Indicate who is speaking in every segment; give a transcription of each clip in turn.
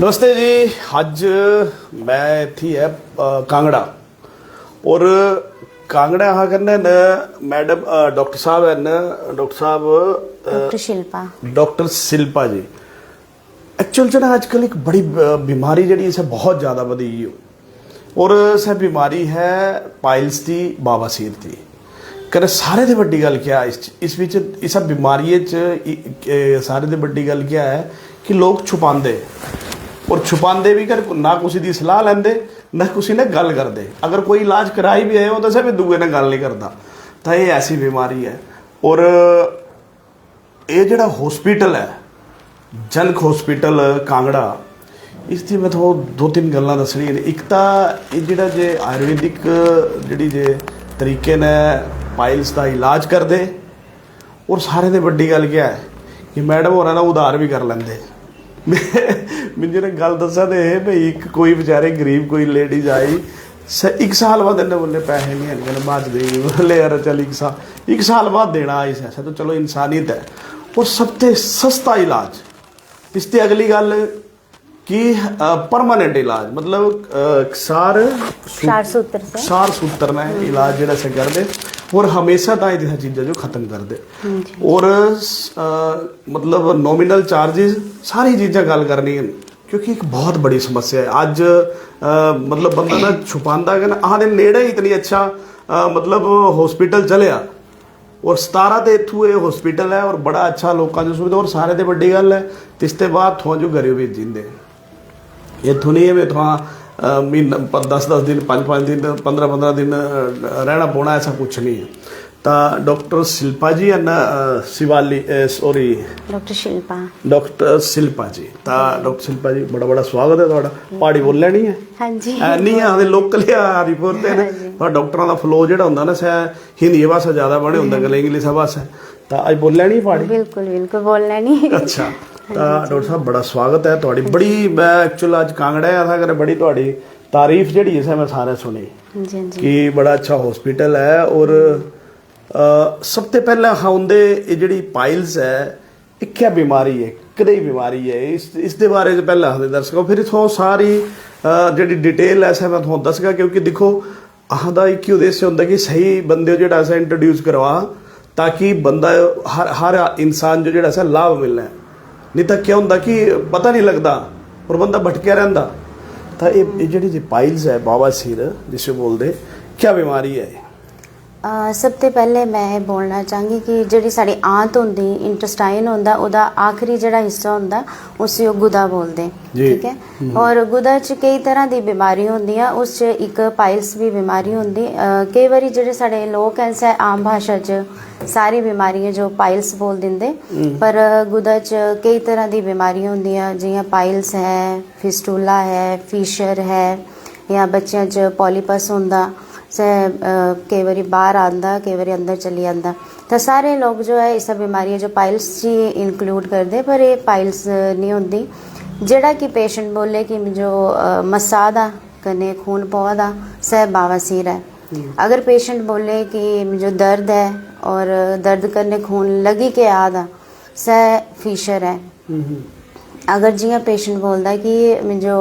Speaker 1: नमस्ते जी। अज मैं इत्थे है कांगड़ा और कांगड़ा यहाँ कन्नै न मैडम डॉक्टर साहब है न डॉक्टर शिल्पा जी। एक्चुअल च ना आजकल एक बड़ी बीमारी जी इसे बहुत ज़्यादा वधी है और सह बीमारी है पाइल्स की बावासीर की। कन्नै सारे तो वड्डी गल क्या इस विच इस बीमारी सारे तो वड्डी गल क्या है कि लोग छुपाते और छुपाते भी कर ना किसी की सलाह लेंदे ना किसी ने गल करते। अगर कोई इलाज कराई भी है वो दसे भी दूए ने गल नहीं करता। तो ये ऐसी बीमारी है और ये जड़ा हॉस्पिटल है जनक हॉस्पिटल कांगड़ा इसकी मैं तो दो तीन गल्लां दसनी। एक तो ये जड़ा जे आयुर्वेदिक जी जे तरीके ने पाइल्स का इलाज करते और सारे तो वड्डी गल क्या है कि मैडम होर ना उधार भी कर लेंदे। मैंने ने गल दसा तो यह भाई एक कोई बेचारे गरीब कोई लेडीज आई एक साल बाद इन्हें बोले पैसे नहीं है बाद दे बोले यार चल एक साल बाद देना इस ऐसा तो चलो इंसानियत है। और सबसे सस्ता इलाज इससे अगली गल कि परमानेंट इलाज मतलब सार सूत्र ने इलाज जो से करते और हमेशा ताई जैसा चीज़ा जो ख़त्म कर दे और मतलब नॉमिनल चार्जिस सारी चीज़ा गल करनी है क्योंकि एक बहुत बड़ी समस्या है। अज मतलब बंदा ना छुपाता है ना आह नेड़े ही इतनी अच्छा मतलब हॉस्पिटल चलिया और 17 तो इतों ये हॉस्पिटल है और बड़ा अच्छा लोगों की सुविधा और सारे तो वड्डी गल है। इसके बाद थोड़ा जो घरों भेज देंगे इतों नहीं है थोड़ा महीना 10-10 दिन 5-5 दिन 15-15 दिन रहना पौना ऐसा कुछ नहीं है। तो डॉक्टर शिल्पा जी है ना शिवाली सॉरी डॉक्टर शिल्पा जी। तो डॉक्टर शिल्पा जी बड़ा बड़ा स्वागत है थोड़ा। पहाड़ी बोलना नहीं है
Speaker 2: हाँ जी
Speaker 1: नहीं आते लोकल हरिपुर पर डॉक्टरों का फ्लो जो होंगे ना सह हिंदी भाषा ज़्यादा बने होंगे गल इंग्लिश भाषा। तो अज बोलना नहीं पहाड़ी
Speaker 2: बिल्कुल बोलना नहीं।
Speaker 1: अच्छा तो डॉक्टर साहब बड़ा स्वागत है थोड़ी बड़ी मैं एक्चुअल अज कांगड़ा आया था कर बड़ी थोड़ी तारीफ जी है मैं सारे सुनी कि बड़ा अच्छा हॉस्पिटल है। और सबसे पहले आउंदे ये जी पाइल्स है ये क्या बीमारी है कदई बीमारी है इसके बारे में पहले आखते दर्शकों फिर इतों सारी जी डिटेल ऐसा मैं थोड़ा दसगा क्योंकि देखो आह एक ही उद्देश्य होंगे कि सही बंदे जो ऐसा इंट्रोड्यूस करवा ताकि बंदा हर इंसान जो ऐसा लाभ मिलना है। नहीं तो क्या होंगे कि पता नहीं लगता और बंदा भटकिया रहा। तो ये जी पाइल्स है बावासीर जिसे बोलते क्या बीमारी है?
Speaker 2: सबसे पहले मैं बोलना चाहूँगी कि जी साड़ी आंत होंगी इंटेस्टाइन होंदा उदा आखिरी जड़ा हिस्सा होंदा उसे गुदा बोलते ठीक है। और गुदा च कई तरह की बीमारी होंदी उस एक पाइल्स भी बीमारी होंदी। कई बारी जेडे साढ़े लोग हैं सै आम भाषा च सारी बीमारियां जो पाइल्स बोल देंगे पर गुदा च कई तरह की बीमारियां होंदियां जियां पाइल्स है फिस्टूला है फिशर है या बच्चों च पॉलीपस होंदा से कई बारी बाहर आता कई बारी अंदर चली जाता। तो सारे लोग जो है इस बीमारियां जो पाइल्स ची इंक्लूड करते पर ये पाइल्स नहीं होंदी। जेड़ा कि पेशेंट बोले कि जो मसा दा कने खून पवा दा सह बावासीर है। अगर पेशेंट बोले कि जो दर्द है और दर्द करने खून लगी के आदा सह फिशर है। अगर जियां पेशेंट बोलता कि जो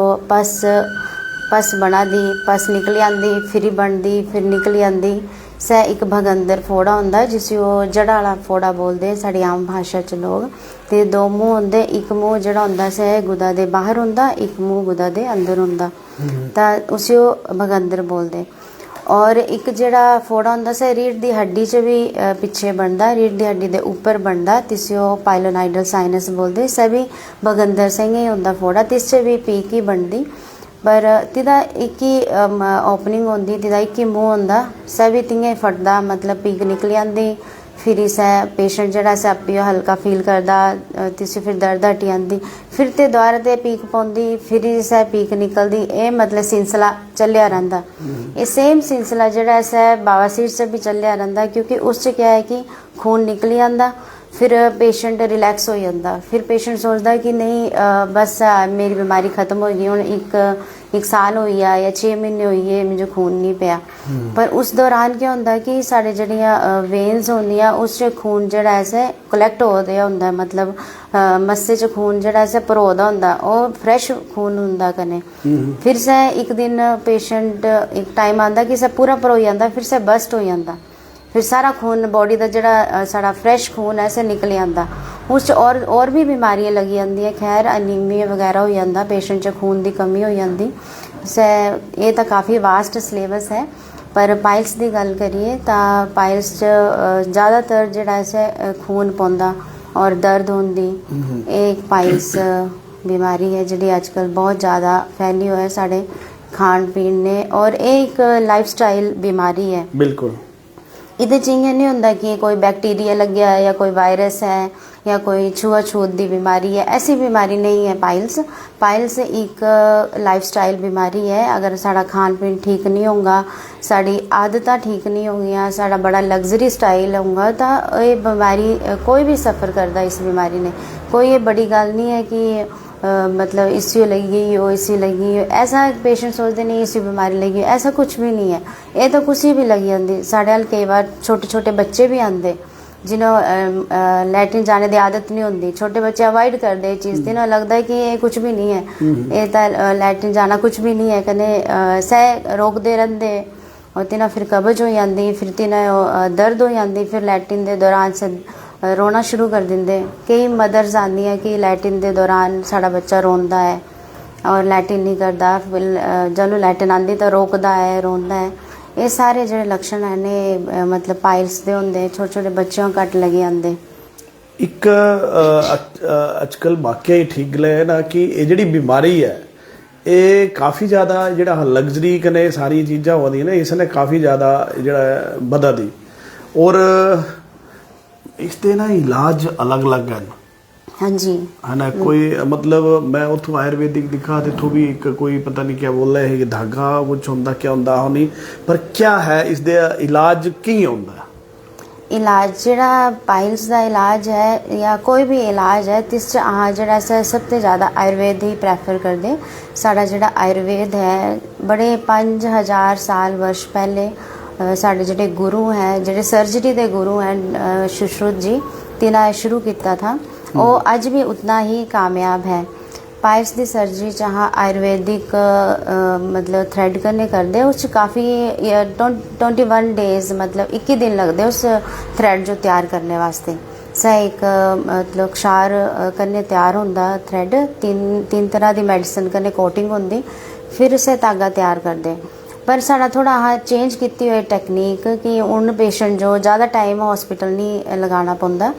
Speaker 2: पस बना दी पस निकली आंदी फिर बनती फिर निकली आंदी सह एक भगंदर फोड़ा होंदा जिसे वो जड़ा वाला फोड़ा बोलते साड़ी आम भाषा च लोग। तो दो मुँह होंगे एक मुँह जड़ा होंदा सह गुदा दे बाहर होंदा एक मुँह गुदा दे अंदर होंदा तो उसे वो भगंदर बोलते। और एक जड़ा फोड़ा होंदा सह रीढ़ की हड्डी च भी पिछे बनता रीढ़ की हड्डी के उपर बनता तिसे वो पाइलोनाइडल साइनस बोलते सह भी भगंदर से ही होंदा फोड़ा तिस च भी पीक ही बनती पर तिदा एक ही ओपनिंग होंदी तिदा एक ही मुँह होंदा सह भी तियां फटदा मतलब पीक निकली आंदी फिर इस पेशेंट जड़ा सा पियो हल्का फील करदा तिसे फिर दर्द हटी आंदी फिर ते दोबारा ते पीक पौंदी फिर इस पीक निकलदी ये मतलब सिलसिला चलिया रहिंदा। ये सेम सिलसिला जड़ा सा बावासीर से भी चलिया रहिंदा क्योंकि उस क्या है कि खून निकली आंदा फिर पेशेंट रिलैक्स हो जाता, फिर पेशेंट सोचता कि नहीं बस मेरी बीमारी खत्म हो गई, हुण एक साल हो गया या 6 महीने हो गए मुझे खून नहीं पिया। पर उस दौरान क्या होंदा कि साढ़े जड़ियाँ वेन्स होंदियां उस च खून जड़ा ऐसे कलैक्ट हो रहा होंदा, मतलब मस्से च खून जड़ा ऐसे भरो दा होंदा, ओह फ्रैश खून होंदा कन्नै। फिर से एक दिन पेशेंट एक टाइम आंदा कि से पूरा भरोई जांदा, फिर से बस्ट हो जांदा, फिर सारा खून बॉडी का जड़ा साड़ा फ्रैश खून है से निकल आंदा। उस और भी बीमारियां लगी जांदियां, खैर अनीमिया वगैरह हो जांदा, पेशेंट च खून की कमी हो जाती। ये तो काफ़ी वास्ट सिलेबस है। पर पाइल्स की गल करिए तो पाइल्स च ज़्यादातर जड़ा ऐसे खून पौंदा और दर्द होंदी, एक पाइल्स बीमारी है जिहड़ी अजकल बहुत ज़्यादा फैली हुई है साढ़े खान पीन ने, और एक लाइफस्टाइल बीमारी है।
Speaker 1: बिल्कुल
Speaker 2: इहदे च इ'यां नहीं होंदा कि कोई बैक्टीरिया लग्या है या कोई वायरस है या कोई छुआछूत की बीमारी है, ऐसी बीमारी नहीं है पाइल्स। पाइल्स एक लाइफस्टाइल बीमारी है। अगर साड़ा खान पीन ठीक नहीं होगा, साड़ी आदत ठीक नहीं होंगी, साड़ा बड़ा लग्जरी स्टाइल होगा, तो ये बीमारी कोई भी सफ़र करता इस बीमारी ने। कोई ये बड़ी गल नहीं है कि मतलब इसी लगी हो, इसी लगी हो, ऐसा पेशेंट सोचते नहीं इसी बीमारी लगी हो, ऐसा कुछ भी नहीं है। ये तो कुछ भी लगी जाती। साढ़े हल कई बार छोटे छोटे बच्चे भी आते जिन्होंने लैट्रिन जाने की आदत नहीं होती, छोटे बच्चे अवॉइड करते चीज़, तिन्हों लगता है कि ये कुछ भी नहीं है, ये तो लैट्रिन जाना कुछ भी नहीं है, कने सह रोकते रहते और तिन्हों फिर कब्ज हो जाती, फिर तिन्हों दर्द हो जाती, फिर लैट्रिन के दौरान से रोना शुरू कर देंगे। कई मदर्स आती हैं कि लैट्रिन के दौरान साड़ा बच्चा रोंदा है और लैट्रिन नहीं करता, फिर जदों लैट्रिन आती तो रोकता है, रोंदा है। ये सारे जो लक्षण हैं ने मतलब पाइल्स के होंगे, छोटे छोटे बच्चों घट लगे आते।
Speaker 1: एक अजकल वाकया ही ठीक गल है ना कि ये जी बीमारी है ये काफ़ी ज़्यादा जो लग्जरी कने सारी चीज़ा हो दी ना, इसने काफ़ी ज़्यादा जो बधा दी, और इसके ना इलाज अलग अलग हैं।
Speaker 2: हाँ जी,
Speaker 1: है ना, कोई मतलब मैं उतो आयुर्वेदिक दिखा तो इतों भी एक कोई पता नहीं क्या बोल रहे है कि धागा कुछ होंदा क्या होंदा हो नहीं, पर क्या है इसके इलाज की होंदा?
Speaker 2: इलाज जड़ा पाइल्स का इलाज है या कोई भी इलाज है तिस अहाँ जड़ा सबसे ज़्यादा आयुर्वेद ही प्रैफर करते। साड़ा जड़ा आयुर्वेद है बड़े 5000 साल वर्ष पहले साढ़े जोड़े गुरु हैं, जोड़े सर्जरी के गुरु हैं सुश्रुत जी, तिन्हें शुरू किया था, वो अज भी उतना ही कामयाब है। पाइल्स की सर्जरी जहाँ आयुर्वेदिक मतलब थ्रेड करने करते उस काफ़ी 21 डेज मतलब 21 दिन लगते उस थ्रेड जो तैयार करने वास्ते। एक मतलब क्षार करने तैयार होंदा थ्रेड, तीन तरह की मेडिसिन करने कोटिंग होंदी, फिर उसे धागा तैयार करते। पर साड़ा थोड़ा हाँ चेंज की हुई टेक्नीक कि उन पेशेंट जो ज़्यादा टाइम हॉस्पिटल नहीं लगाना पौंदा,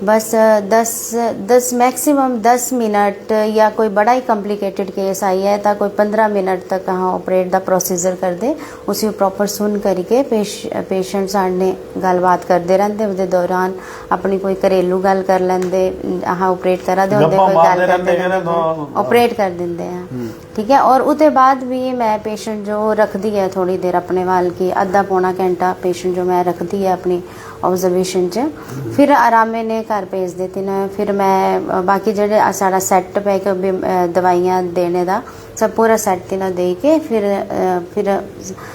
Speaker 2: बस 10 मैक्सिमम 10 मिनट, या कोई बड़ा ही कॉम्प्लिकेटेड केस आई है तो कोई 15 मिनट तक हाँ ऑपरेट का प्रोसीजर करते, उसी प्रॉपर सुन करके पेशेंट साढ़े गलबात करते रहते, उसके दौरान अपनी कोई घरेलू गल कर लेंदे, हाँ ऑपरेट करा दे होंदे, कोई गल करते ऑपरेट कर देंगे हैं, ठीक है। और उसके बाद भी मैं पेशेंट जो रखती है थोड़ी देर अपने वाल की अद्धा पौना घंटा पेशेंट जो मैं रखती है अपनी ऑब्जर्वेशन च, फिर आरामे ने घर भेज देती न। फिर मैं बाकी जेडे साड़ा सैट पैक दवाइयाँ देने का सब पूरा सैट तिन्हें दे के फिर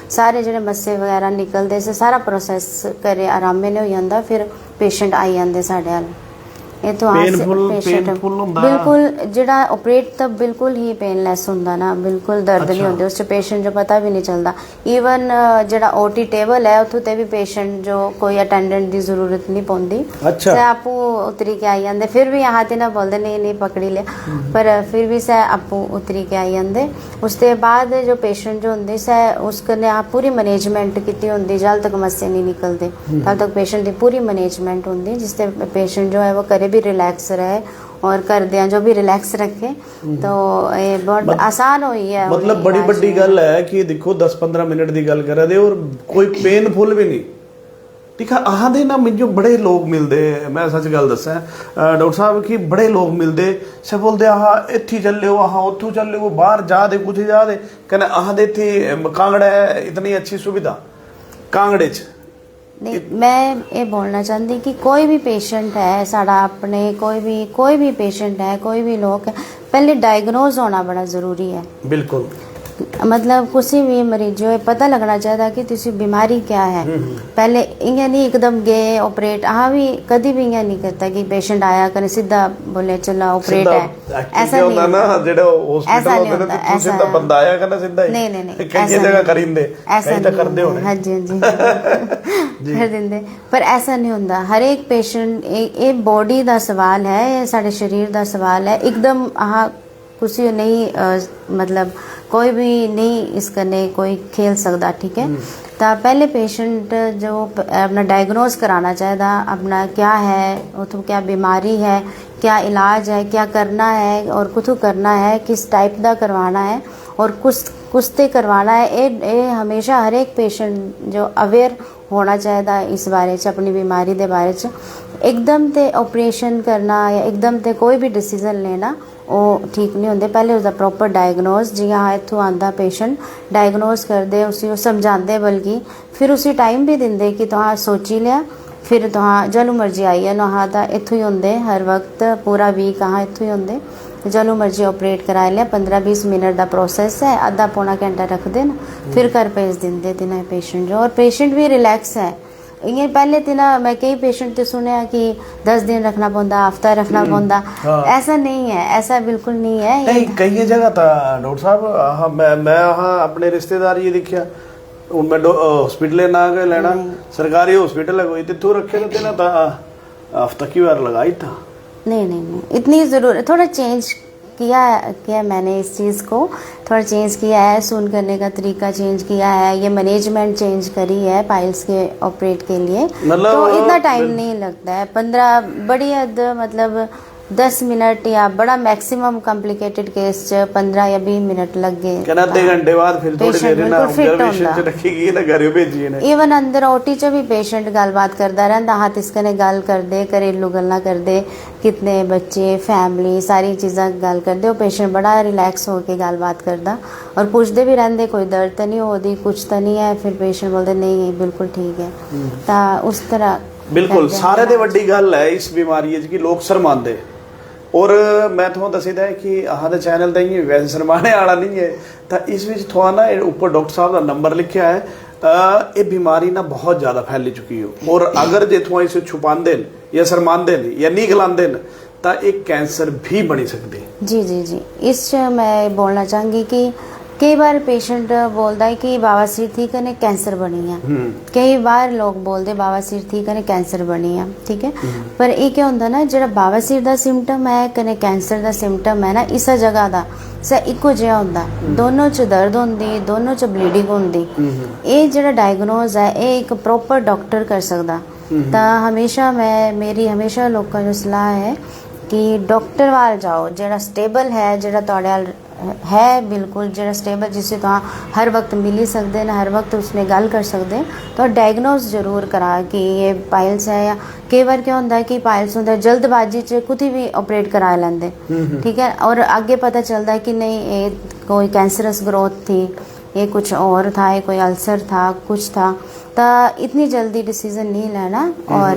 Speaker 2: सारे जेडे मस्से वगैरह निकलते से सारा प्रोसैस करे आरामे ने हो जाता, फिर पेशेंट आई जाते साढ़े हल। ये तो पेशेंट बिल्कुल जड़ा ऑपरेट तो बिल्कुल ही पेनलैस होंदा ना, बिल्कुल दर्द नहीं होंदे उस पेशेंट जो पता भी नहीं चलता। ईवन जड़ा ओटी टेबल है उतो ते भी पेशेंट जो कोई अटेंडेंट की जरूरत नहीं पौंदी, से आपू उतरी के आई जाते, फिर भी यहाँ ना बोलते नहीं पकड़ी लिया, पर फिर भी से आपू उतरी के आई जाते। उसके बाद जो पेशेंट जो होंगे से उसने आप पूरी मैनेजमेंट की होंगी, जल तक मस्से नहीं निकलते तब तक पेशेंट की पूरी मैनेजमेंट होंगी, जिससे पेशेंट जो है वो करे भी रिलैक्स रहे और कर दिया जो भी रिलैक्स रखे, तो ये बहुत आसान हुई है।
Speaker 1: मतलब बड़ी बड़ी गल है कि देखो 10-15 मिनट की गल करा दे और कोई पेनफुल भी नहीं, ठीक है। आह दे ना मुझे बड़े लोग मिलते, मैं सच गल दसा डॉक्टर साहब कि बड़े लोग मिलते से बोलते आह इत्थे चलो, आह उतों चलो, बाहर जा दे कुछ जा दे, कहना आह दे इत्थे कांगड़ा है इतनी अच्छी सुविधा कांगड़े च,
Speaker 2: नहीं मैं ये बोलना चाहती कि कोई भी पेशेंट है साड़ा अपने कोई भी पेशेंट है कोई भी लोग है पहले डायग्नोज होना बड़ा ज़रूरी है।
Speaker 1: बिल्कुल
Speaker 2: मतलब किसी भी मरीज जो है पता लगना चाहिए कि तुसी बीमारी क्या है। पहले इयां नहीं एकदम गए ऑपरेट हाँ भी कभी भी इयां नहीं करता कि पेशेंट आया करें सीधा बोले चलो ऑपरेट है ऐसा नहीं
Speaker 1: होता ना जेड़ा हॉस्पिटल होंदे ने ते सीधा बंदा आया करना सीधा ही
Speaker 2: नहीं
Speaker 1: कई जगह करिंदे कई तो करदे होने
Speaker 2: हाँ जी कर दिंदे पर ऐसा नहीं होंदा। हर एक पेशेंट ये बॉडी दा सवाल है ये साडे शरीर दा सवाल है एकदम हाँ कुछ नहीं मतलब कोई भी नहीं इसका नहीं कोई खेल सकता ठीक है। तो पहले पेशेंट जो अपना डायग्नोज कराना चाहिए अपना क्या है तो क्या बीमारी है क्या इलाज है क्या करना है और कुछ करना है किस टाइप का करवाना है और कुछ ते करवाना है ये हमेशा हर एक पेशेंट जो अवेयर होना चाहिए इस बारे च अपनी बीमारी के बारे च। एकदम ते ऑपरेशन करना या एकदम ते कोई भी डिसीजन लेना वो ठीक नहीं होंगे। पहले उसका प्रॉपर डायग्नोज जियां इत्थों आंदा पेशेंट डायग्नोज करते उसी समझाते बल्कि फिर उसी टाइम भी दिंदे कि तुहां सोची लिया फिर तुहां जदों मर्जी आइए नहा तो इत्थों ही होंगे हर वक्त पूरा वीक अहाँ इत्थों ही होंगे जदों मर्जी ऑपरेट कराई लिया 15-20 मिनट का प्रोसेस है आधा पौना घंटा रखते न फिर घर भेज देंगे तिना पेशेंट जो और पेशेंट भी रिलैक्स है। इयां पहले तिना मैं कई पेशेंट ते सुनया कि 10 दिन रखना पौंदा हफ्ता रखना पौंदा ऐसा नहीं है ऐसा बिल्कुल नहीं है।
Speaker 1: नहीं कई जगह था डॉक्टर साहब मैं अपने रिश्तेदार ये देखा उनमें हॉस्पिटल ना गए लेना सरकारी हॉस्पिटल है कोई तिथू रखे थे ना हफ्ता की बार लगाई था।
Speaker 2: नहीं इतनी ज़रूरत थोड़ा चेंज किया मैंने इस चीज़ को थोड़ा चेंज किया है सुन करने का तरीका चेंज किया है ये मैनेजमेंट चेंज करी है पाइल्स के ऑपरेट के लिए तो इतना टाइम नहीं लगता है 15 बड़ी हद मतलब 10 मिनट या बड़ा मैक्सिमम कॉम्प्लिकेटेड केस च 15 या 20 मिनट लग गए
Speaker 1: कहना आधे घंटे बाद फिर थोड़ी देर ना ऑब्जर्वेशन च रखीगी ना घरे भेजी ने
Speaker 2: इवन अंदर ओटी च भी पेशेंट गलबात करदा रहंदा हाथ इसकने गल करदे घरेलू गल्लां करदे कितने बच्चे फैमिली सारी चीज़ां गल करदे वो पेशेंट बड़ा रिलैक्स होकर गलबात करदा और पूछते भी रहंदे कोई दर्द तो नहीं होती कुछ तो नहीं है फिर पेशेंट बोलते नहीं बिल्कुल ठीक है तो उस तरह
Speaker 1: बिल्कुल सारे ते वड्डी गल है इस बीमारी कि लोग शर्मांदे और मैं थोड़ा दसीदा है कि अहाँ दे चैनल ते ही वैसे शर्माने वाला नहीं है तो इस विच थोड़ा ना ऊपर डॉक्टर साहब का नंबर लिखा है ये बीमारी ना बहुत ज़्यादा फैली चुकी हो और अगर जे थोड़ा इसे छुपाते या शर्माते या नहीं खिलाते तो एक कैंसर भी बनी सकती है।
Speaker 2: जी इस मैं बोलना चाहूँगी कि कई बार पेशेंट बोलता है कि बावासीर थी कने कैंसर बनी है कई बार लोग बोलते बावासीर थी कने कैंसर बनी है ठीक है पर ये क्या होंदा ना जो बावासीर का सिम्पटम है कने कैंसर का सिम्पटम है ना इस जगह का सा इको जिहा होंदा दोनों च दर्द होंदी दोनों च ब्लीडिंग होंदी ये जो डायग्नोज है ये एक प्रॉपर डॉक्टर कर सकता तो हमेशा मेरी हमेशा लोगों को सलाह है कि डॉक्टर वाल जाओ जो स्टेबल है जो तुहाडे है बिल्कुल जो स्टेबल जिससे तो हर वक्त मिल ही सकते हैं हर वक्त उसमें गल कर सकते हैं तो डायग्नोज जरूर करा कि ये पाइल्स है या कई बार क्या होता है कि पाइल्स होता है जल्दबाजी च कुछ भी ऑपरेट करा लेंगे ठीक है और आगे पता चलता है कि नहीं ये कोई कैंसरस ग्रोथ थी ये कुछ और था ये कोई अल्सर था कुछ था तो इतनी जल्दी डिसीजन नहीं लेना और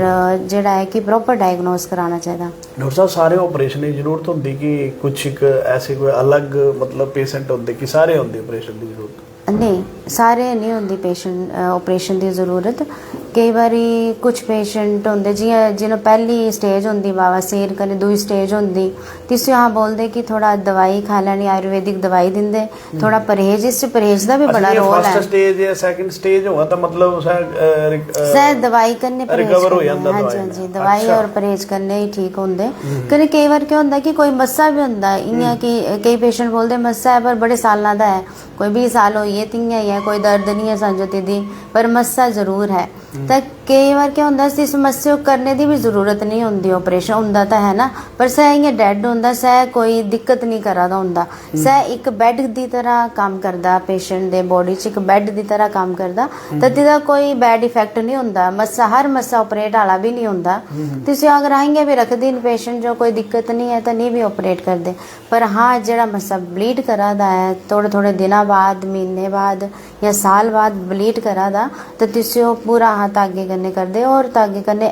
Speaker 2: जड़ा है कि प्रॉपर डायग्नोज कराना चाहिए।
Speaker 1: डॉक्टर साहब सारे ऑपरेशन की जरूरत होती कि कुछ एक ऐसे कोई अलग मतलब पेशेंट होते कि सारे होंगे ऑपरेशन की जरूरत?
Speaker 2: नहीं सारे नहीं होंदी पेशेंट ऑपरेशन की जरूरत कई बारी कुछ पेशेंट होंगे जिन्होंने पहली स्टेज होंगी बावासीर कने दूई स्टेज होंगी तीसरी हाँ बोलते कि थोड़ा दवाई खा लैनी आयुर्वेदिक दवाई दिंदे थोड़ा परहेज इस परहेज का भी बड़ा रोल है।
Speaker 1: फर्स्ट स्टेज या सेकंड स्टेज हुआ तो मतलब
Speaker 2: शायद दवाई करने
Speaker 1: रिकवर हो जाता
Speaker 2: हाँ जी दवाई और परहेज करने ही ठीक होंगे कने कई बार क्या होंदा कि कोई मस्सा भी होंदा इयां कि कई पेशेंट बोलते मस्सा है पर बड़े सालों का है कोई 20 साल हो ये तियां ही है कोई दर्द नहीं है समझो दीदी पर मस्सा जरूर है तो कई बार क्या होंदा इस मस्से करने की भी जरूरत नहीं होंदी ऑपरेशन होंदा तो है ना पर सह इयां डैड होंदा सह कोई दिक्कत नहीं करा दा होंदा सह एक बैड की तरह काम करदा पेशेंट दे बॉडी च एक बैड की तरह काम करदा तो तिदा कोई बैड इफेक्ट नहीं होंदा मस्सा हर मस्सा ऑपरेट वाला भी नहीं होंदा तुसीं अगर आएंगे भी रख दिन पेशेंट जो कोई दिक्कत नहीं है तो नहीं भी ऑपरेट कर दे पर हाँ जो मस्सा ब्लीड करा दा है थोड़े दिनों बाद महीने बाद या साल बाद ब्लीड करा दा तो तुसीं पूरा हाथ आगे कन्ने करदे और तागे कन्ने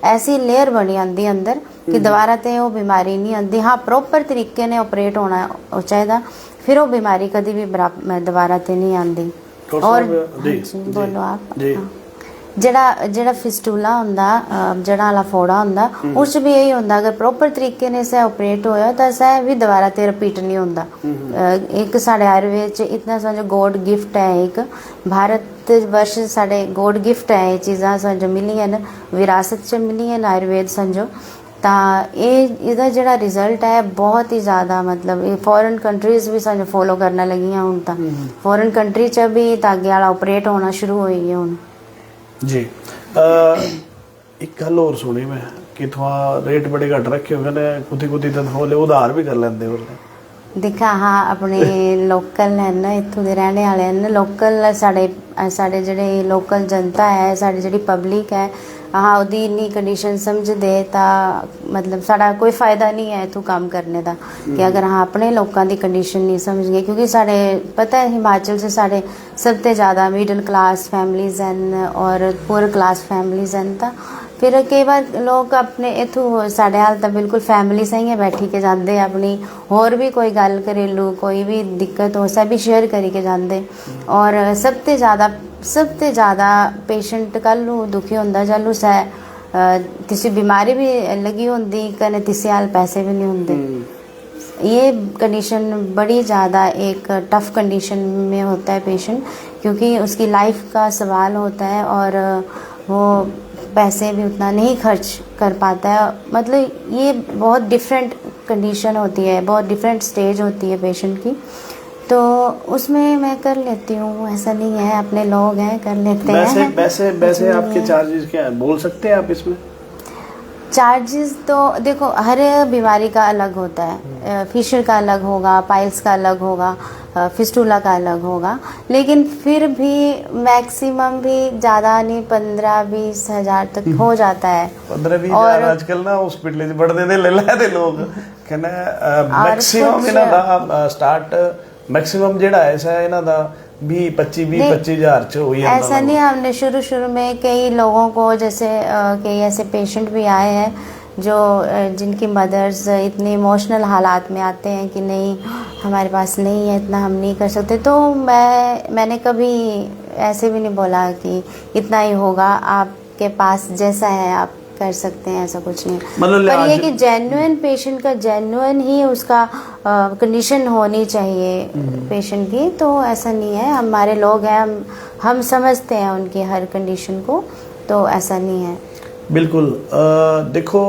Speaker 2: ऐसी लेयर बनी आंदी अंदर कि दोबारा ते वो बीमारी नहीं आंदी। हाँ प्रॉपर तरीके ने ऑपरेट होना चाहिए, फिर वो बीमारी कभी भी दोबारा ते नहीं आंदी। और बोलो आप जेड़ा फिस्टूला हुंदा, जड़ा वाला फोड़ा हुंदा, उस भी यही हुंदा, अगर प्रॉपर तरीके ने से ऑपरेट होया तो सह भी दोबारा ते रिपीट नहीं हुंदा। एक साढ़े आयुर्वेद च इतना समझो गॉड गिफ्ट है, एक भारत वर्ष साढ़े गॉड गिफ्ट है, ये चीज़ां समझो मिलियां न, विरासत च मिलियां न आयुर्वेद समझो। ਇਹਦਾ ਜਿਹੜਾ ਰਿਜ਼ਲਟ ਹੈ ਬਹੁਤ ਹੀ ਜ਼ਿਆਦਾ, ਮਤਲਬ ਇਹ ਫੋਰਨ ਕੰਟਰੀਜ਼ ਵੀ ਸਾਨੂੰ ਫੋਲੋ ਕਰਨ ਲੱਗੀਆਂ ਹੁਣ ਤਾਂ। ਫੋਰਨ ਕੰਟਰੀ 'ਚ ਵੀ ਤਾਗੇ ਵਾਲਾ ਆਪਰੇਟ ਹੋਣਾ ਸ਼ੁਰੂ ਹੋਈ ਹੈ ਹੁਣ
Speaker 1: ਜੀ। ਇੱਕ ਗੱਲ ਹੋਰ ਸੁਣੀ ਮੈਂ ਕਿ ਥੋੜਾ ਰੇਟ ਬੜੇ ਘੱਟ ਰੱਖੇ ਹੋਏ ਨੇ, ਕੁਤੀ ਤਾਂ ਹੋਲੇ ਉਧਾਰ ਵੀ ਕਰ ਲੈਂਦੇ ਹੋ।
Speaker 2: ਦੇਖਾ ਹਾਂ ਆਪਣੇ ਲੋਕਲ ਹੈ ਨਾ, ਇੱਥੋਂ ਦੇ ਰਹਿਣੇ ਵਾਲੇ ਹਨ ਲੋਕਲ, ਸਾਡੇ ਜਿਹੜੇ ਲੋਕਲ ਜਨਤਾ ਹੈ, ਸਾਡੀ ਜਿਹੜੀ ਪਬਲਿਕ ਹੈ, हाँ ਉਹਦੀ ਇੰਨੀ ਕੰਡੀਸ਼ਨ ਸਮਝਦੇ ਤਾਂ ਮਤਲਬ ਸਾਡਾ ਕੋਈ ਫਾਇਦਾ ਨਹੀਂ ਹੈ ਇੱਥੋਂ ਕੰਮ ਕਰਨੇ ਦਾ, ਕਿ ਅਗਰ ਹਾਂ ਆਪਣੇ ਲੋਕਾਂ ਦੀ ਕੰਡੀਸ਼ਨ ਨਹੀਂ ਸਮਝਗੇ, ਕਿਉਂਕਿ ਸਾਡੇ ਪਤਾ ਹੈ ਹਿਮਾਚਲ 'ਚ ਸਾਡੇ ਸਭ ਤੋਂ ਜ਼ਿਆਦਾ ਮਿਡਲ ਕਲਾਸ ਫੈਮਲੀਜ਼ ਹਨ ਔਰ ਪੂਅਰ ਕਲਾਸ ਫੈਮਲੀਜ਼ ਹਨ। ਤਾਂ ਫਿਰ ਕਈ ਵਾਰ ਲੋਕ ਆਪਣੇ ਇੱਥੋਂ ਸਾਡੇ ਹਾਲ ਤਾਂ ਬਿਲਕੁਲ ਫੈਮਲੀ ਸਹੀ ਹੈ ਬੈਠੀ ਕੇ ਜਾਂਦੇ, ਆਪਣੀ ਹੋਰ ਵੀ ਕੋਈ ਗੱਲ ਘਰੇਲੂ ਕੋਈ ਵੀ ਦਿੱਕਤ ਹੋ ਸਭ ਵੀ ਸ਼ੇਅਰ ਕਰੀ ਕੇ ਜਾਂਦੇ। ਔਰ ਸਭ ਤੋਂ ਜ਼ਿਆਦਾ ਪੇਸ਼ੈਂਟ ਕੱਲ੍ਹ ਨੂੰ ਦੁਖੀ ਹੁੰਦਾ ਜਦ ਨੂੰ किसी बीमारी भी लगी होंगी, कने किसी हाल पैसे भी नहीं होंगे। ये कंडीशन बड़ी ज़्यादा एक टफ़ कंडीशन में होता है पेशेंट, क्योंकि उसकी लाइफ का सवाल होता है और वो पैसे भी उतना नहीं खर्च कर पाता है। मतलब ये बहुत डिफरेंट कंडीशन होती है, बहुत डिफरेंट स्टेज होती है पेशेंट की, तो उसमें मैं कर लेती हूँ, ऐसा नहीं है, अपने लोग हैं कर लेते हैं।
Speaker 1: वैसे आपके चार्जेस क्या है, बोल सकते हैं आप इसमें?
Speaker 2: चार्जेस तो देखो हर बीमारी का अलग होता है, फिशर का अलग होगा, पाइल्स का अलग होगा, फिस्टूला का अलग होगा, लेकिन फिर भी मैक्सिमम भी ज़्यादा नहीं 15-20 हज़ार तक हो जाता है।
Speaker 1: 15-20 हज़ार आजकल ना हॉस्पिटल बड़े दे ले लेते लोग, कहना मैक्सिमम इन्हां दा स्टार्ट मैक्सिमम जेड़ा ऐसा है इन्हां दा 20-25 हज़ार च हुई जाता।
Speaker 2: ऐसा नहीं, हमने शुरू में कई लोगों को जैसे कई ऐसे पेशेंट भी आए हैं जो जिनकी मदर्स इतने इमोशनल हालात में आते हैं कि नहीं हमारे पास नहीं है इतना, हम नहीं कर सकते, तो मैंने कभी ऐसे भी नहीं बोला कि इतना ही होगा, आपके पास जैसा है आप कर सकते हैं, ऐसा कुछ नहीं।
Speaker 1: मतलब
Speaker 2: पर ये कि जेन्युइन पेशेंट का जेन्युइन ही उसका कंडीशन होनी चाहिए पेशेंट की, तो ऐसा नहीं है, हमारे लोग हैं, हम समझते हैं उनकी हर कंडीशन को, तो ऐसा नहीं है।
Speaker 1: बिल्कुल। देखो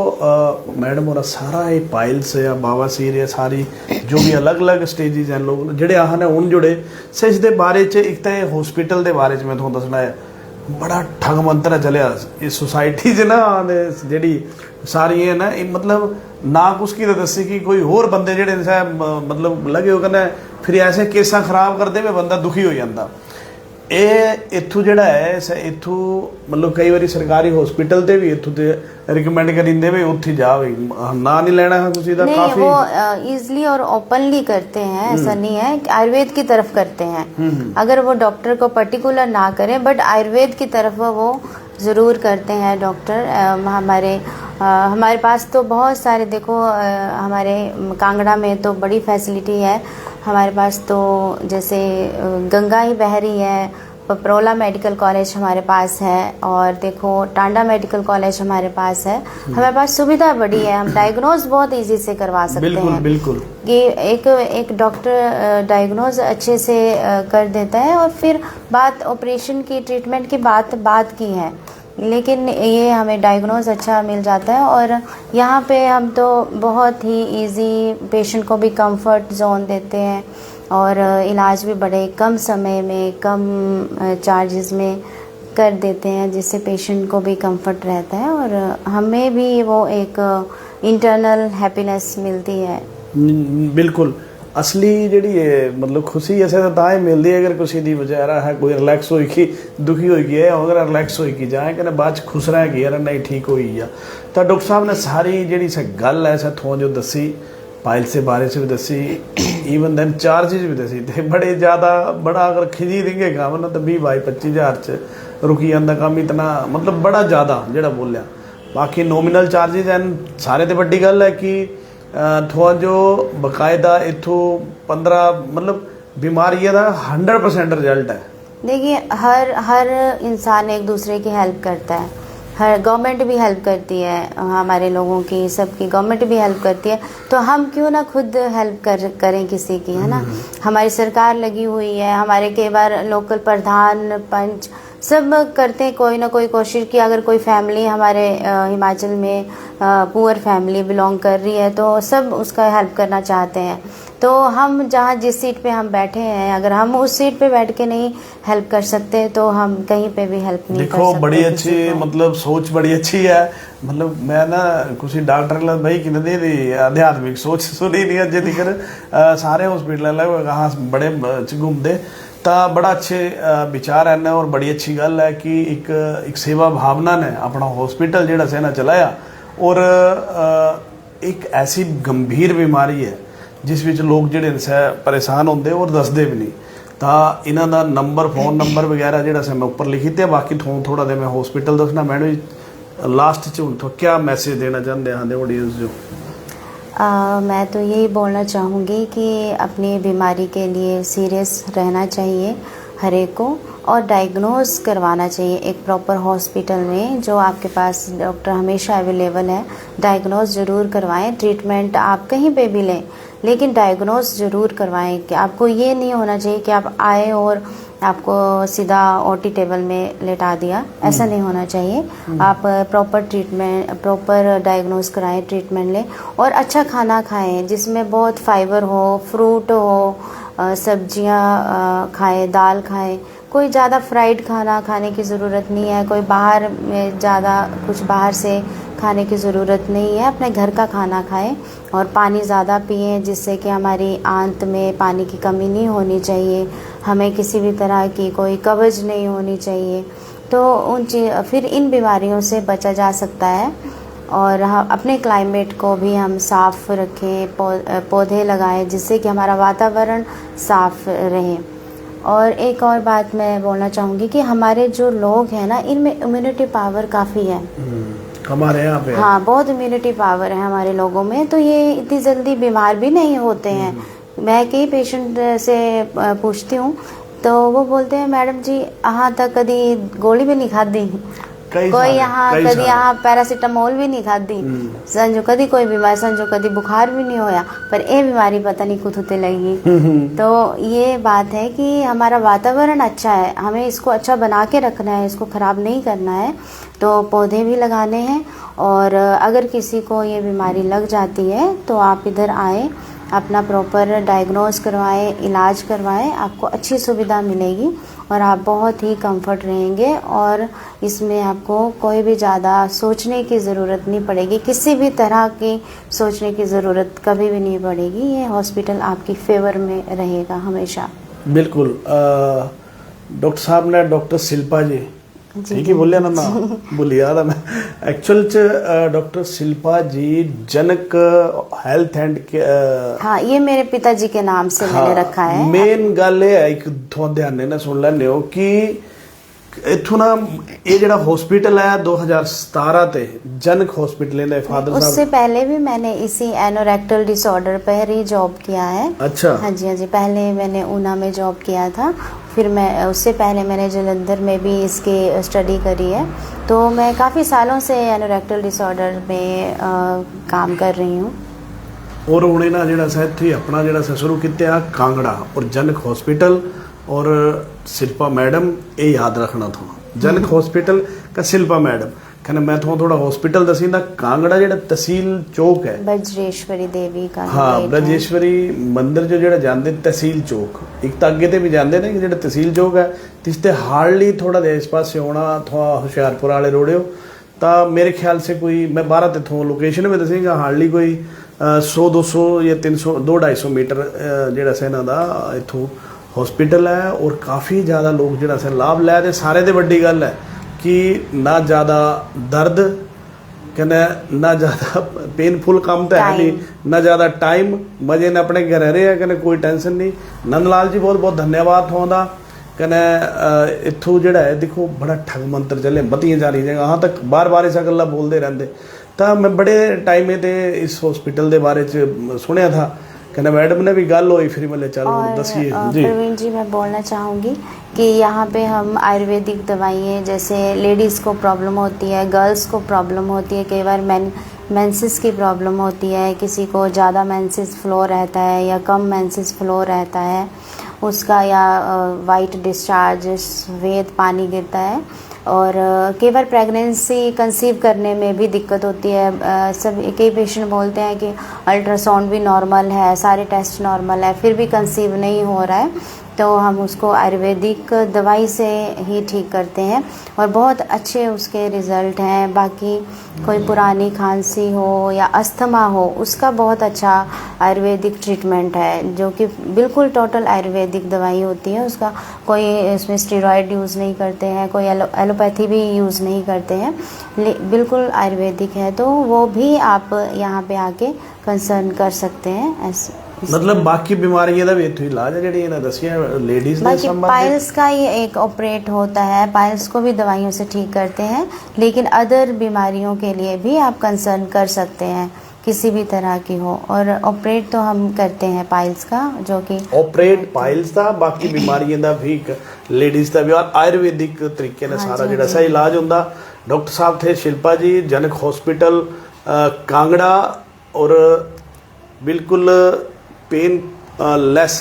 Speaker 1: मैडम और सारा ये पाइल्स या बावासीर या सारी जो भी अलग अलग स्टेजेस हैं, लोग जेडे आह ने हूँ जुड़े से इसके बारे च एक तो हॉस्पिटल के बारे च मैं तुहानूं दसना है, बड़ा ठग मंत्र चलिया इस सोसाइटी च ना, जी सारी है ना, मतलब ना कुछ की दसी कि कोई होर बंदे जेडे मतलब लगे हो कहना फिर ऐसे केसा खराब करते हुए बंदा दुखी हो जाता। इत्थों जिहड़ा है इत्थों मतलब कई बार सरकारी हॉस्पिटल ते भी इत्थों ते रिकमेंड करिंदे वे उत्थे जा भाई ना नहीं लेना है किसी दा, काफी
Speaker 2: वो इजली और ओपनली करते हैं, ऐसा नहीं है, आयुर्वेद की तरफ करते हैं। अगर वो डॉक्टर को पर्टिकुलर ना करें बट आयुर्वेद की तरफ वो ज़रूर करते हैं डॉक्टर। हमारे पास तो बहुत सारे देखो, हमारे कांगड़ा में तो बड़ी फैसिलिटी है हमारे पास, तो जैसे गंगा ही बह रही है, पपरोला मेडिकल कॉलेज हमारे पास है, और देखो टांडा मेडिकल कॉलेज हमारे पास है। हमारे पास सुविधा बड़ी है, हम डायग्नोज बहुत इजी से करवा सकते हैं।
Speaker 1: बिल्कुल
Speaker 2: कि एक डॉक्टर डायग्नोज अच्छे से कर देता है, और फिर बात ऑपरेशन की ट्रीटमेंट की बात की है, लेकिन ये हमें डायग्नोज अच्छा मिल जाता है। और यहाँ पे हम तो बहुत ही इजी पेशेंट को भी कंफर्ट जोन देते हैं, और इलाज भी बड़े कम समय में कम चार्जेस में कर देते हैं, जिससे पेशेंट को भी कंफर्ट रहता है और हमें भी वो एक इंटरनल हैप्पीनेस मिलती है।
Speaker 1: बिल्कुल असली जी मतलब खुशी ऐसे तो ही मिलती है अगर किसी की बेचारा है कोई रिलैक्स होगी दुखी होगी है, अगर रिलैक्स होगी जाए कहना बाद खुश रह गई यार नहीं ठीक हुई है। तो डॉक्टर साहब ने सारी जी गल है थों जो दसी पाइल्स के बारे से भी दसी, ईवन दैन चार्जेज भी दसी, तो बड़े ज़्यादा बड़ा अगर खिजी देंगे काम ना तो 20-25 हज़ार च रुकी जाता काम इतना, मतलब बड़ा ज़्यादा जिहड़ा बोलिया। बाकी नोमिनल चार्जिज एंड सारे तो वड्डी गल है कि थोड़ा जो बकायदा इथों 15 मतलब बीमारी का 100% रिजल्ट है।
Speaker 2: देखिए हर इंसान एक दूसरे की हेल्प करता है, हर गवर्नमेंट भी हेल्प करती है, हमारे लोगों की सबकी गवर्नमेंट भी हेल्प करती है, तो हम क्यों ना खुद हेल्प करें किसी की, है ना। हमारी सरकार लगी हुई है, हमारे कई बार लोकल प्रधान पंच सब करते हैं कोई ना कोई कोशिश की। अगर कोई फैमिली हमारे हिमाचल में पुअर फैमिली बिलोंग कर रही है तो सब उसका हेल्प करना चाहते हैं। तो हम जहाँ जिस सीट पे हम बैठे हैं, अगर हम उस सीट पे बैठ के नहीं हेल्प कर सकते तो हम कहीं पे भी हेल्प नहीं कर सकते।
Speaker 1: देखो बड़ी अच्छी मतलब सोच बड़ी अच्छी है। मतलब मैं ना कुछ डॉक्टर भाई कि दी आध्यात्मिक सोच सुनी नहीं अजे तक सारे हॉस्पिटल कहाँ बड़े घूमते, तो बड़ा अच्छे विचार है और बड़ी अच्छी गल है कि एक सेवा भावना ने अपना हॉस्पिटल जिहड़ा से ना चलाया। और एक ऐसी गंभीर बीमारी है जिस विच लोग जिहड़े परेशान होंदे और दसदे भी नहीं, तो इन्हां दा नंबर फ़ोन नंबर वगैरह जिहड़ा से मैं ऊपर लिखी ते। बाकी थोड़ा दे मैं हॉस्पिटल दसना। मैडम लास्ट च हुण क्या मैसेज देना चाहते हैं दे ऑडियंस जो?
Speaker 2: मैं तो यही बोलना चाहूँगी कि अपनी बीमारी के लिए सीरियस रहना चाहिए हर एक को, और डायग्नोज करवाना चाहिए एक प्रॉपर हॉस्पिटल में जो आपके पास डॉक्टर हमेशा अवेलेबल है। डायग्नोज ज़रूर करवाएं, ट्रीटमेंट आप कहीं पे भी लें लेकिन डायग्नोज ज़रूर करवाएं। कि आपको ये नहीं होना चाहिए कि आप आए और आपको सीधा ओटी टेबल में लेटा दिया, ऐसा नहीं होना चाहिए। आप प्रॉपर ट्रीटमेंट प्रॉपर डायग्नोज कराएं, ट्रीटमेंट लें और अच्छा खाना खाएं जिसमें बहुत फाइबर हो, फ्रूट हो, सब्जियां खाएं, दाल खाएं। कोई ज़्यादा फ्राइड खाना खाने की ज़रूरत नहीं है, कोई बाहर में ज़्यादा कुछ बाहर से खाने की ज़रूरत नहीं है। अपने घर का खाना खाएं और पानी ज़्यादा पिएं जिससे कि हमारी आंत में पानी की कमी नहीं होनी चाहिए, हमें किसी भी तरह की कोई कब्ज नहीं होनी चाहिए। तो फिर इन बीमारियों से बचा जा सकता है। और हम अपने क्लाइमेट को भी हम साफ़ रखें, पौधे लगाएं जिससे कि हमारा वातावरण साफ़ रहे। और एक और बात मैं बोलना चाहूँगी कि हमारे जो लोग हैं ना, इनमें इम्यूनिटी पावर काफ़ी है
Speaker 1: हमारे यहाँ पे।
Speaker 2: हाँ, बहुत इम्यूनिटी पावर है हमारे लोगों में, तो ये इतनी जल्दी बीमार भी नहीं होते हैं। मैं कई पेशेंट से पूछती हूँ तो वो बोलते हैं मैडम जी यहाँ तक कभी गोली भी नहीं खाधी, कोई यहाँ कभी यहाँ पैरासीटामोल भी नहीं खाधी, समझो कभी कोई बीमारी, समझो कभी बुखार भी नहीं होया, पर ये बीमारी पता नहीं कुछ होते लगी। तो ये बात है कि हमारा वातावरण अच्छा है, हमें इसको अच्छा बना के रखना है, इसको ख़राब नहीं करना है। तो पौधे भी लगाने हैं और अगर किसी को ये बीमारी लग जाती है तो आप इधर आए, अपना प्रॉपर डायग्नोज करवाएं, इलाज करवाएं, आपको अच्छी सुविधा मिलेगी और आप बहुत ही कंफर्ट रहेंगे। और इसमें आपको कोई भी ज़्यादा सोचने की ज़रूरत नहीं पड़ेगी, किसी भी तरह की सोचने की ज़रूरत कभी भी नहीं पड़ेगी। ये हॉस्पिटल आपकी फेवर में रहेगा हमेशा।
Speaker 1: बिल्कुल। डॉक्टर साहब ने डॉक्टर शिल्पा जी, ठीक ही बोलिया ना, भूल याद है मैं एक्चुअल च doctor Shilpa ji Janak health and
Speaker 2: हाँ, ये मेरे पिताजी के नाम से मैंने रखा है।
Speaker 1: मेन गल ये है, एक थोड़ा ध्यान ने सुन लेने हो कि इथों ना ये जड़ा हॉस्पिटल है 2017 ते जनक हॉस्पिटल ने फादर साहब,
Speaker 2: उससे पहले भी मैंने इसी एनोरेक्टल डिसऑर्डर पर ही जॉब किया है।
Speaker 1: अच्छा।
Speaker 2: हाँ जी, हाँ जी, पहले मैंने ऊना में जॉब किया था, फिर मैं उससे पहले मैंने जलंधर में भी इसकी स्टडी करी है। तो मैं काफ़ी सालों से एनोरेक्टल डिसऑर्डर में काम कर रही हूँ।
Speaker 1: और उन्हें ना जड़ा सा इत्थे अपना जड़ा सा शुरू किया कांगड़ा और जनक हॉस्पिटल और शिल्पा मैडम, ये याद रखना था। जनक हॉस्पिटल का शिल्पा मैडम कहना मैं थोड़ा हॉस्पिटल दसी ना कांगड़ा जेड़ा तहसील चौक है,
Speaker 2: ब्रजेश्वरी देवी का,
Speaker 1: हाँ ब्रजेश्वरी मंदिर जो जेड़ा जांदे तहसील चौक, एक तो अगे ते भी जांदे ने जेड़ा तहसील चौक है, तिसते हार्डली थोड़ा दे इस पास से होना थोड़ा हुशियारपुर वाले रोड हो, तो मेरे ख्याल से कोई मैं 12 ते लोकेशन में दसेगा हार्डली कोई 100-200 या 300-250 मीटर जेड़ा से इन्हां दा इथों हॉस्पिटल है। और काफ़ी ज़्यादा लोग जिहड़ा से लाभ लै दे। सारे ते वड्डी गल है कि ना ज़्यादा दर्द कने ना ज़्यादा पेनफुल काम तो है नहीं, ना ज़्यादा टाइम, मजे ने अपने घर रहे हैं कने कोई टेंशन नहीं। नंदलाल जी बहुत बहुत धन्यवाद होंदा कहना इत्थों जिहड़ा है देखो बड़ा ठग मंत्र चले बतियां जा रही जगह हाँ तक बार बार इस गल्ला बोलते रहते। तो मैं बड़े टाइम ते इस हॉस्पिटल के बारे च सुनिया था, कहना मैडम ने भी गल हुई, फिर मैंने चलो दसिए जी।
Speaker 2: प्रवीण जी मैं बोलना चाहूँगी कि यहाँ पे हम आयुर्वेदिक दवाइयाँ, जैसे लेडीज़ को प्रॉब्लम होती है, गर्ल्स को प्रॉब्लम होती है, कई बार मेंसेस की प्रॉब्लम होती है, किसी को ज़्यादा मेंसेस फ्लो रहता है या कम मेंसेस फ्लो रहता है उसका, या वाइट डिस्चार्ज सफ़ेद पानी गिरता है, और कई बार प्रेगनेंसी कंसीव करने में भी दिक्कत होती है। सब कई पेशेंट बोलते हैं कि अल्ट्रासाउंड भी नॉर्मल है, सारे टेस्ट नॉर्मल है, फिर भी कंसीव नहीं हो रहा है, तो हम उसको आयुर्वेदिक दवाई से ही ठीक करते हैं और बहुत अच्छे उसके रिज़ल्ट हैं। बाकी कोई पुरानी खांसी हो या अस्थमा हो, उसका बहुत अच्छा आयुर्वेदिक ट्रीटमेंट है, जो कि बिल्कुल टोटल आयुर्वेदिक दवाई होती है। उसका कोई इसमें स्टेरॉयड यूज़ नहीं करते हैं, कोई एलोपैथी भी यूज़ नहीं करते हैं, बिल्कुल आयुर्वेदिक है। तो वो भी आप यहाँ पे आके कंसर्न कर सकते हैं। ऐसे
Speaker 1: मतलब बाकी बीमारियां दा भी इत्थों इलाज है जेडी इन्हां दसियां लेडीज दे
Speaker 2: बाकी
Speaker 1: संबंध
Speaker 2: पाइल्स का ही एक ऑपरेट होता है, पाइल्स को भी दवाइयों से ठीक करते हैं, लेकिन अदर बीमारियों के लिए भी आप कंसर्न कर सकते हैं, किसी भी तरह की हो। और ऑपरेट तो हम करते हैं पाइल्स का, जो कि
Speaker 1: ऑपरेट पाइल्स दा, बाकी बीमारियां दा भी लेडीज दा भी, और आयुर्वेदिक तरीके नाल सारा जेड़ा सा इलाज हुंदा। डॉक्टर साहब थे शिल्पा जी, जनक हॉस्पिटल कांगड़ा, और बिल्कुल पेन लैस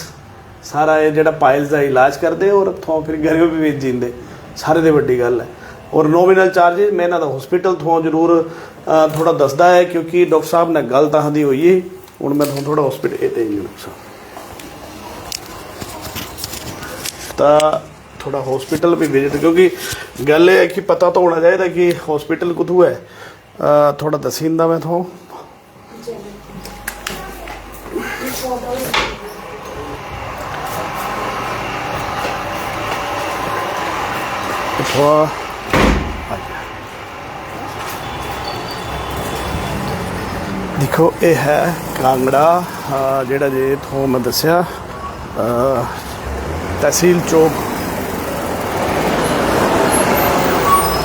Speaker 1: सारा ये जेड़ा पाइल्स का इलाज करते और थों फिर घरों भी भेज जींदे, सारे दे वड्डी गल है। और नॉमिनल चार्जिस मैं इन्हां दा हॉस्पिटल थों जरूर थोड़ा दसदा है, क्योंकि डॉक्टर साहब ने गल तां दी होई है। हुण मैं थोड़ा हॉस्पिटल ये देंगे डॉक्टर साहब तां थोड़ा हॉस्पिटल भी विजिट, क्योंकि गल है कि पता तो होना चाहिए कि हॉस्पिटल कुथू है। थोड़ा दसींदा मैं थों देखो ये है कांगड़ा, जेड़ा जे इत्थों मैं दसिया तहसील चौक,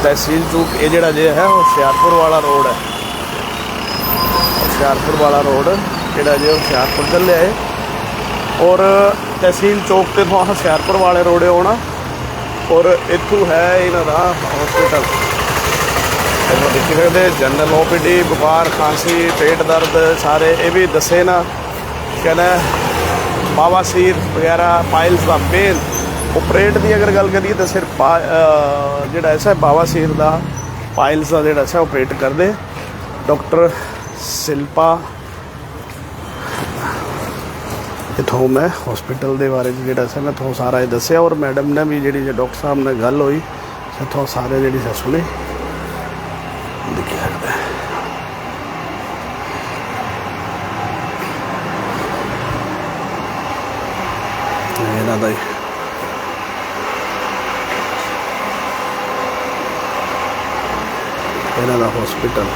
Speaker 1: तहसील चौक ये जेड़ा जे है होशियारपुर वाला रोड है, होशियारपुर वाला रोड जेड़ा जे होशियारपुर चले है। और तहसील चौक ते थोड़ा होशियारपुर वाले रोड आना, और इत्थों है इन्हां दा हॉस्पिटल। देखी सकते जनरल OPD, बुखार खांसी पेट दर्द सारे ये भी दसे ना, कहना बावासीर वगैरह पाइल्स का पेन। ऑपरेट की अगर गल करिए तो सिर्फ जोड़ा ऐसा बावासीर का पाइल्स का जोड़ा ऐसा ऑपरेट करते डॉक्टर शिल्पा। इतों मैं हॉस्पिटल के बारे जोड़ा सा मैं थोड़ा सारा दसिया, और मैडम ने भी जी डॉक्टर साहब ने गल हुई इतों सारे जी सुनी देखी सकते हैं। इन्हां दा हॉस्पिटल